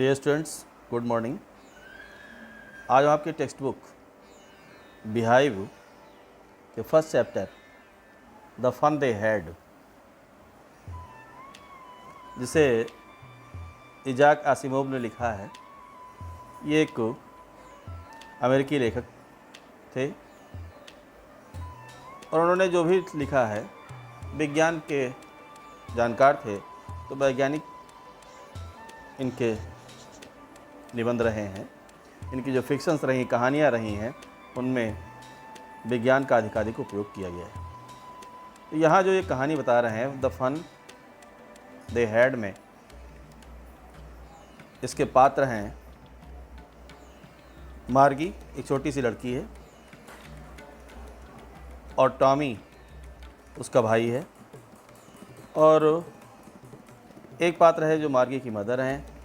Dear students, good morning. आज हम आपकी टेक्स्ट बुक बिहाइव के first chapter the fun they had, जिसे इजाक आसिमोव ने लिखा है। ये एक अमेरिकी लेखक थे और उन्होंने जो भी लिखा है विज्ञान के जानकार थे, तो वैज्ञानिक इनके निबंध रहे हैं। इनकी जो फिक्शंस रही, कहानियाँ रही हैं, उनमें विज्ञान का अधिकाधिक उपयोग किया गया है। तो यहाँ जो ये कहानी बता रहे हैं द फन दे हैड में, इसके पात्र हैं मार्गी, एक छोटी सी लड़की है, और टॉमी उसका भाई है, और एक पात्र है जो मार्गी की मदर हैं,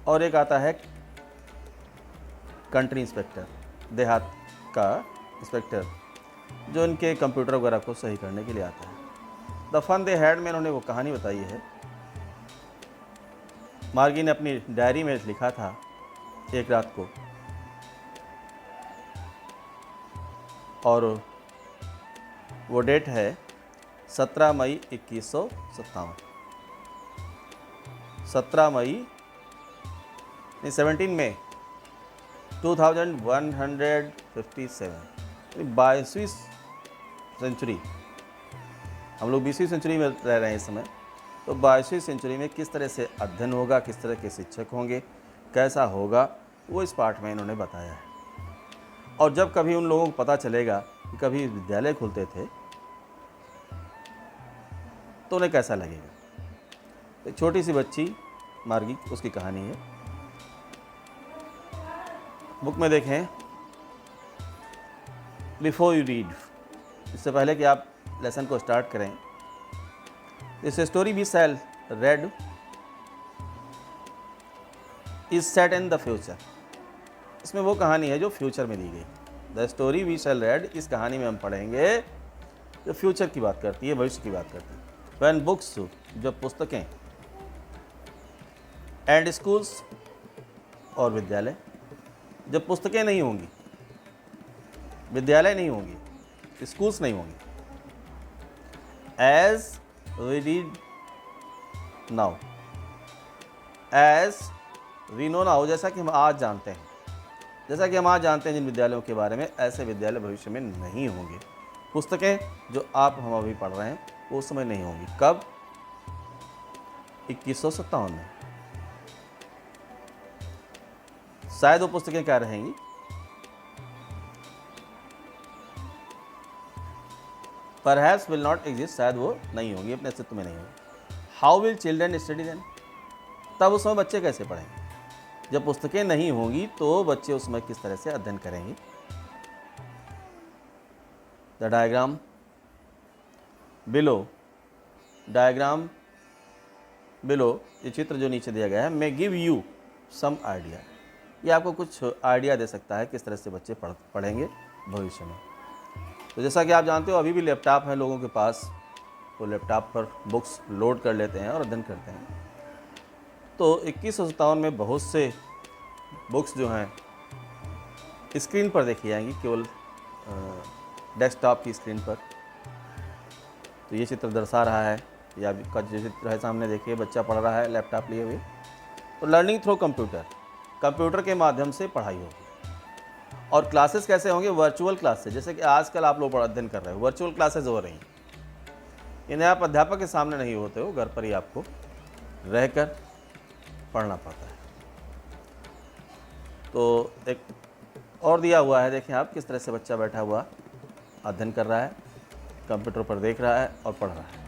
और एक आता है कंट्री इंस्पेक्टर, देहात का इंस्पेक्टर, जो इनके कंप्यूटर वगैरह को सही करने के लिए आता है। द फन दे हैड में इन्होंने वो कहानी बताई है। मार्गी ने अपनी डायरी में लिखा था एक रात को, और वो डेट है 17 मई 2157। 17 मई 17 मई 2157, 22वीं सेंचुरी। हम लोग 20वीं सेंचुरी में रह रहे हैं इस समय। तो 22वीं सेंचुरी में किस तरह से अध्ययन होगा, किस तरह के शिक्षक होंगे, कैसा होगा, वो इस पाठ में इन्होंने बताया है। और जब कभी उन लोगों को पता चलेगा कि कभी विद्यालय खुलते थे तो उन्हें कैसा लगेगा। एक छोटी सी बच्ची मार्गी, उसकी कहानी है। बुक में देखें, बिफोर यू रीड, इससे पहले कि आप लेसन को स्टार्ट करें, this story we shall read is set in the future. इसमें वो कहानी है जो फ्यूचर में दी गई। The story we shall read, इस कहानी में हम पढ़ेंगे जो फ्यूचर की बात करती है, भविष्य की बात करती है। व्हेन बुक्स, जब पुस्तकें, एंड स्कूल्स, और विद्यालय, जब पुस्तकें नहीं होंगी, विद्यालय नहीं होंगी, स्कूल्स नहीं होंगी। As we read now, as we know now, जैसा कि हम आज जानते हैं, जैसा कि हम आज जानते हैं जिन विद्यालयों के बारे में, ऐसे विद्यालय भविष्य में नहीं होंगे। पुस्तकें जो आप हम अभी पढ़ रहे हैं वो उस समय नहीं होंगी। कब? 2157 में। शायद वो पुस्तकें क्या रहेंगी? परहैप्स विल नॉट एग्जिस्ट, शायद वो नहीं होंगी, अपने अस्तित्व में नहीं होंगी। How will children study then, तब उस समय बच्चे कैसे पढ़ेंगे? जब पुस्तकें नहीं होंगी तो बच्चे उस समय किस तरह से अध्ययन करेंगे? The diagram below, diagram below, ये चित्र जो नीचे दिया गया है, may give you some idea, ये आपको कुछ आइडिया दे सकता है किस तरह से बच्चे पढ़ेंगे भविष्य में। तो जैसा कि आप जानते हो, अभी भी लैपटॉप हैं लोगों के पास, तो लैपटॉप पर बुक्स लोड कर लेते हैं और अध्ययन करते हैं। तो 2157 में बहुत से बुक्स जो हैं स्क्रीन पर देखी जाएंगी, केवल डेस्कटॉप की स्क्रीन पर। तो ये चित्र दर्शा रहा है, या का जो चित्र है सामने देखिए, बच्चा पढ़ रहा है लैपटॉप लिए हुए। तो लर्निंग थ्रू कंप्यूटर, कंप्यूटर के माध्यम से पढ़ाई होगी। और क्लासेस कैसे होंगे? वर्चुअल क्लासेस, जैसे कि आजकल आप लोग अध्ययन कर रहे हो, वर्चुअल क्लासेस हो रही हैं। इन्हें आप अध्यापक के सामने नहीं होते हो, घर पर ही आपको रहकर पढ़ना पड़ता है। तो एक और दिया हुआ है, देखें आप किस तरह से बच्चा बैठा हुआ अध्ययन कर रहा है, कंप्यूटर पर देख रहा है और पढ़ रहा है।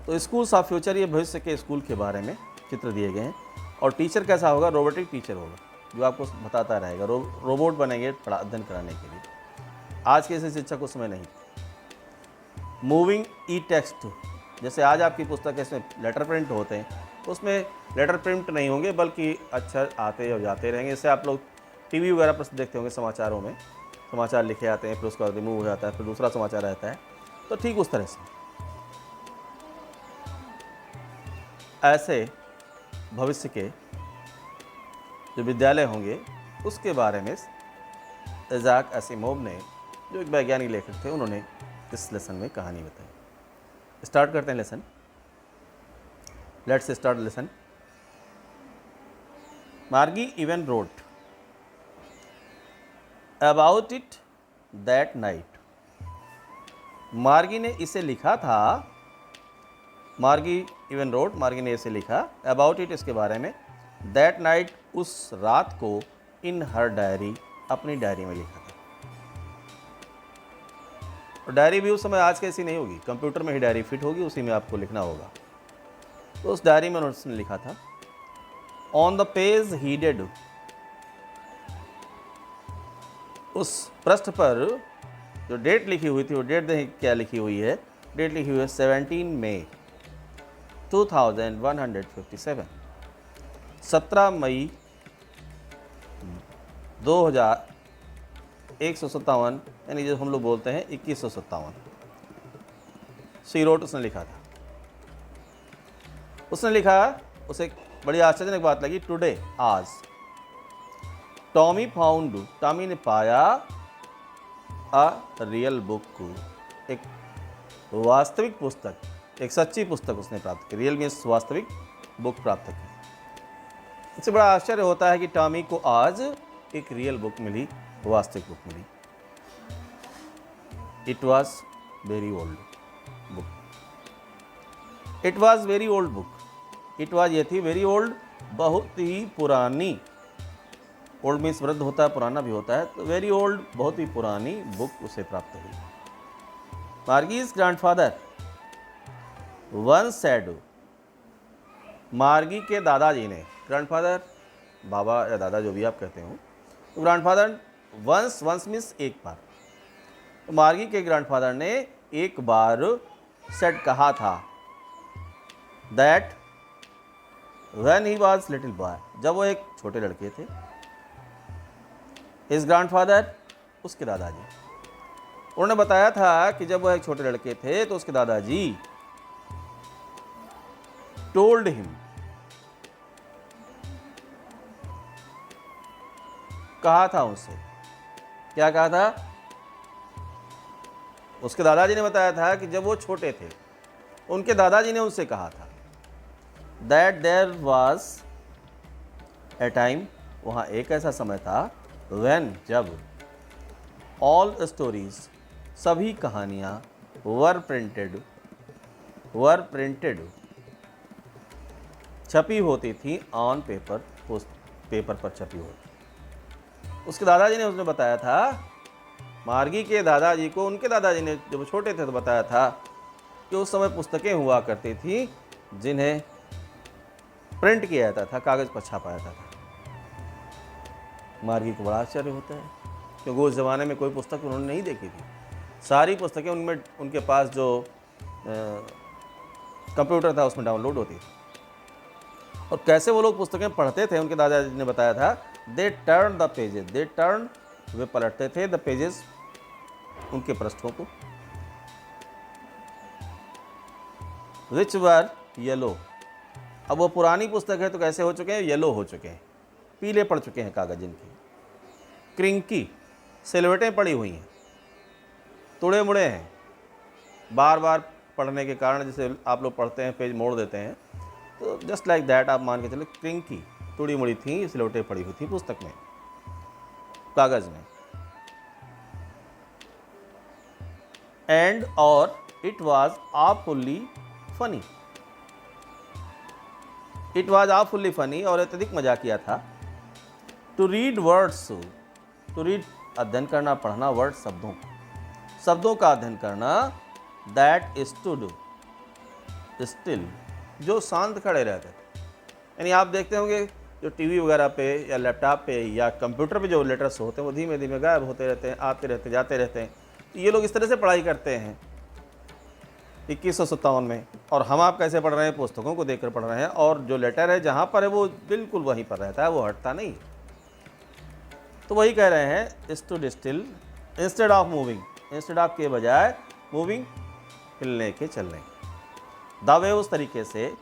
तो स्कूल्स ऑफ फ्यूचर, ये भविष्य के स्कूल के बारे में चित्र दिए गए हैं। और टीचर कैसा होगा? रोबोटिक टीचर होगा, जो आपको बताता रहेगा। रोबोट बनेंगे अध्ययन कराने के लिए। आज के ऐसे शिक्षक उस समय नहीं। मूविंग ई टेक्स्ट, जैसे आज आपकी पुस्तक है, इसमें लेटर प्रिंट होते हैं, तो उसमें लेटर प्रिंट नहीं होंगे, बल्कि अक्षर आते और जाते रहेंगे। जैसे आप लोग टीवी वगैरह पर देखते होंगे, समाचारों में समाचार लिखे आते हैं, फिर उसका रिमूव हो जाता है, फिर दूसरा समाचार रहता है। तो ठीक उस तरह से ऐसे भविष्य के जो विद्यालय होंगे उसके बारे में इज़ाक असीमोव ने, जो एक वैज्ञानिक लेखक थे, उन्होंने इस लेसन में कहानी बताई। स्टार्ट करते हैं lesson. Let's start lesson. Margie even wrote about it that night. Margie ने इसे लिखा था, मार्गी इवन रोट, मार्गी ने इसे लिखा, अबाउट इट इसके बारे में, दैट नाइट उस रात को, इन हर डायरी अपनी डायरी में लिखा था। और डायरी भी उस समय आज कैसी नहीं होगी, कंप्यूटर में ही डायरी फिट होगी, उसी में आपको लिखना होगा। तो उस डायरी में उसने लिखा था, on the page he did, उस पृष्ठ पर जो डेट लिखी हुई थी, वो डेट क्या लिखी हुई है, डेट लिखी हुई है 17 मई 2157, 17 मई 2157, यानी जो हम लोग बोलते हैं 2157। सीरोट उसने लिखा था। उसने लिखा, उसे बड़ी आश्चर्यजनक बात लगी, टुडे, आज, टॉमी फाउंड, टॉमी ने पाया, अ रियल बुक, एक वास्तविक पुस्तक, एक सच्ची पुस्तक उसने प्राप्त की। रियल मीन्स वास्तविक, बुक प्राप्त की। इससे बड़ा आश्चर्य होता है कि टॉमी को आज एक रियल बुक मिली, वास्तविक बुक मिली। It was very old book, it was very old book, it was, ये थी, वेरी ओल्ड, बहुत ही पुरानी, ओल्ड मीन्स वृद्ध होता है, पुराना भी होता है, तो वेरी ओल्ड, बहुत ही पुरानी बुक उसे प्राप्त हुई। मार्गीज ग्रैंडफादर वंस सेड, मार्गी के दादाजी ने, ग्रैंडफादर बाबा या दादा जो भी आप कहते हो, तो ग्रैंडफादर वंस, वंस मीन्स एक बार, तो मार्गी के ग्रैंडफादर ने एक बार सेड कहा था, that when he was little boy, जब वो एक छोटे लड़के थे, हिज ग्रैंडफादर, उसके दादाजी, उन्होंने बताया था कि जब वह एक छोटे लड़के थे तो उसके दादाजी टोल्ड हिम, कहा था उनसे, क्या कहा था, उसके दादाजी ने बताया था कि जब वो छोटे थे उनके दादाजी ने उनसे कहा था, that there was a time, वहाँ एक ऐसा समय था, व्हेन, जब, ऑल स्टोरीज, सभी कहानियाँ, वर प्रिंटेड, छपी होती थी, ऑन पेपर, पेपर पर छपी होती। उसके दादाजी ने उसने बताया था, मार्गी के दादाजी को, उनके दादाजी ने जब वो छोटे थे तो बताया था कि उस समय पुस्तकें हुआ करती थी जिन्हें प्रिंट किया जाता था, कागज़ पर छापा जाता था। मार्गी को बड़ा आश्चर्य होता है, क्योंकि उस ज़माने में कोई पुस्तक उन्होंने नहीं देखी थी। सारी पुस्तकें उनमें, उनके पास जो कंप्यूटर था उसमें डाउनलोड होती थी। और कैसे वो लोग पुस्तकें पढ़ते थे, उनके दादाजी ने बताया था, they turn the pages, they turn, वे पलटते थे, द पेजेस, उनके पृष्ठों को, विच वर येलो, अब वो पुरानी पुस्तक है तो कैसे हो चुके हैं, येलो हो चुके हैं, पीले पड़ चुके हैं कागज इनके, क्रिंकी, सिलवटें पड़ी हुई हैं, तुड़े मुड़े हैं, बार बार पढ़ने के कारण, जैसे आप लोग पढ़ते हैं पेज मोड़ देते हैं, तो जस्ट लाइक दैट आप मान के चलो, क्रिंकी, तुड़ी मुड़ी थी, सिलवटें पड़ी हुई थी पुस्तक में, कागज में। एंड और it was awfully funny, it was awfully funny, और अत्यधिक मजाकिया था, to read words, to read, अध्ययन करना, पढ़ना, वर्ड, शब्दों, शब्दों का अध्ययन करना, दैट स्टूड स्टिल, जो शांत खड़े रहते थे। यानी आप देखते होंगे जो टीवी वगैरह पे या लैपटॉप पे या कंप्यूटर पे जो लेटर्स होते हैं वो धीमे धीमे गायब होते रहते हैं, आते रहते, जाते रहते हैं। तो ये लोग इस तरह से पढ़ाई करते हैं 2157 में, और हम आप कैसे पढ़ रहे हैं, पुस्तकों को देखकर पढ़ रहे हैं, और जो लेटर है जहाँ पर है वो बिल्कुल वहीं पर रहता है, वो हटता नहीं। तो वही कह रहे हैं, stood still instead of moving, instead of के बजाय मूविंग, हिलने के, चलने, दावे उस तरीके से,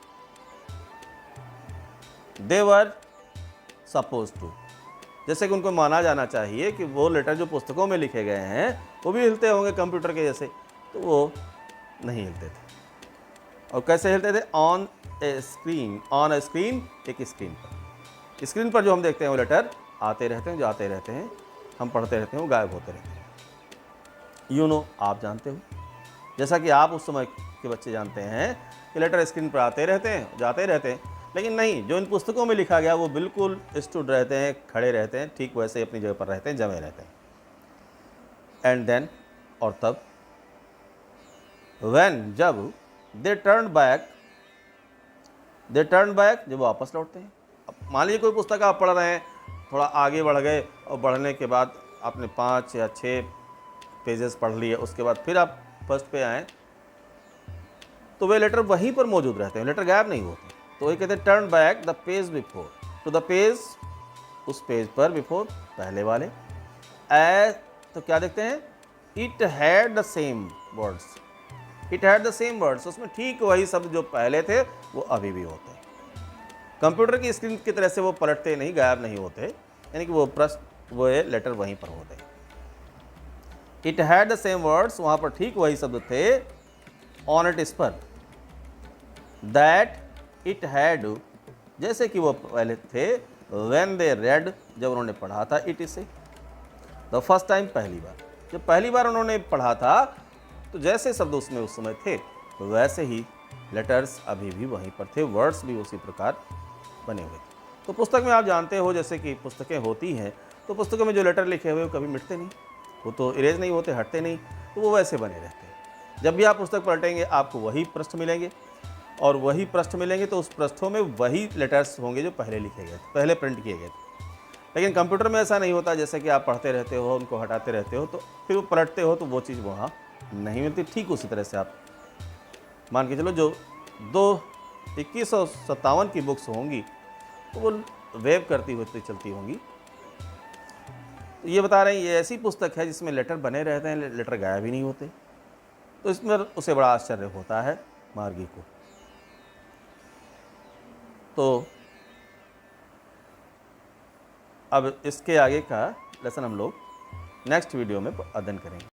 दे वर सपोज टू, जैसे कि उनको माना जाना चाहिए कि वो लेटर जो पुस्तकों में लिखे गए हैं वो भी हिलते होंगे कंप्यूटर के जैसे, तो वो नहीं हिलते थे। और कैसे हिलते थे? ऑन ए स्क्रीन, एक स्क्रीन पर जो हम देखते हैं वो लेटर आते रहते हैं, जाते रहते हैं, हम पढ़ते रहते हैं, वो गायब होते रहते हैं। आप जानते हो, जैसा कि आप उस समय के बच्चे जानते हैं कि लेटर स्क्रीन पर आते रहते हैं, जाते रहते हैं, लेकिन नहीं, जो इन पुस्तकों में लिखा गया वो बिल्कुल स्टूड रहते हैं, खड़े रहते हैं, ठीक वैसे ही अपनी जगह पर रहते हैं, जमे रहते हैं। एंड देन, और तब, व्हेन, जब, दे टर्न बैक, जब वापस लौटते हैं। अब मान लीजिए कोई पुस्तक आप पढ़ रहे हैं, थोड़ा आगे बढ़ गए और बढ़ने के बाद आपने 5 या 6 पेजेस पढ़ लिए, उसके बाद फिर आप फर्स्ट पे आए, तो वे लेटर वहीं पर मौजूद रहते हैं, लेटर गायब नहीं होते। तो ये कहते हैं turn back the page before, to the page, उस पेज पर, बिफोर, पहले वाले, एज, तो क्या देखते हैं? It had the same words, उसमें ठीक वही शब्द जो पहले थे वो अभी भी होते हैं। कंप्यूटर की स्क्रीन की तरह से वो पलटते नहीं, गायब नहीं होते, यानी कि वो लेटर वहीं पर होते हैं। It had the same words, वहाँ पर ठीक वही शब्द थे, ऑन इट, इस पर, दैट इट हैड, जैसे कि वो पहले थे, व्हेन दे रेड, जब उन्होंने पढ़ा था, इट, इसे, द फर्स्ट टाइम, पहली बार, जब पहली बार उन्होंने पढ़ा था तो जैसे शब्द उसमें उस समय थे वैसे ही लेटर्स अभी भी वहीं पर थे, वर्ड्स भी उसी प्रकार बने हुए थे। तो पुस्तक में आप जानते हो, जैसे कि पुस्तकें होती हैं, तो पुस्तकों में जो लेटर लिखे हुए वो कभी मिटते नहीं, वो तो इरेज नहीं होते, हटते नहीं, तो वो वैसे बने रहते हैं। जब भी आप पुस्तक पलटेंगे आपको वही पृष्ठ मिलेंगे, और वही पृष्ठ मिलेंगे तो उस पृष्ठों में वही लेटर्स होंगे जो पहले लिखे गए थे, पहले प्रिंट किए गए थे। लेकिन कंप्यूटर में ऐसा नहीं होता, जैसे कि आप पढ़ते रहते हो, उनको हटाते रहते हो, तो फिर वो पलटते हो तो वो चीज़ वहाँ नहीं मिलती। ठीक उसी तरह से आप मान के चलो, जो 2157 की बुक्स होंगी तो वो वेव करती हुई चलती होंगी। तो ये बता रहे हैं ये ऐसी पुस्तक है जिसमें लेटर बने रहते हैं, लेटर गायब ही नहीं होते। तो इसमें उसे बड़ा आश्चर्य होता है मार्गी को। तो अब इसके आगे का लेसन हम लोग नेक्स्ट वीडियो में अध्ययन करेंगे।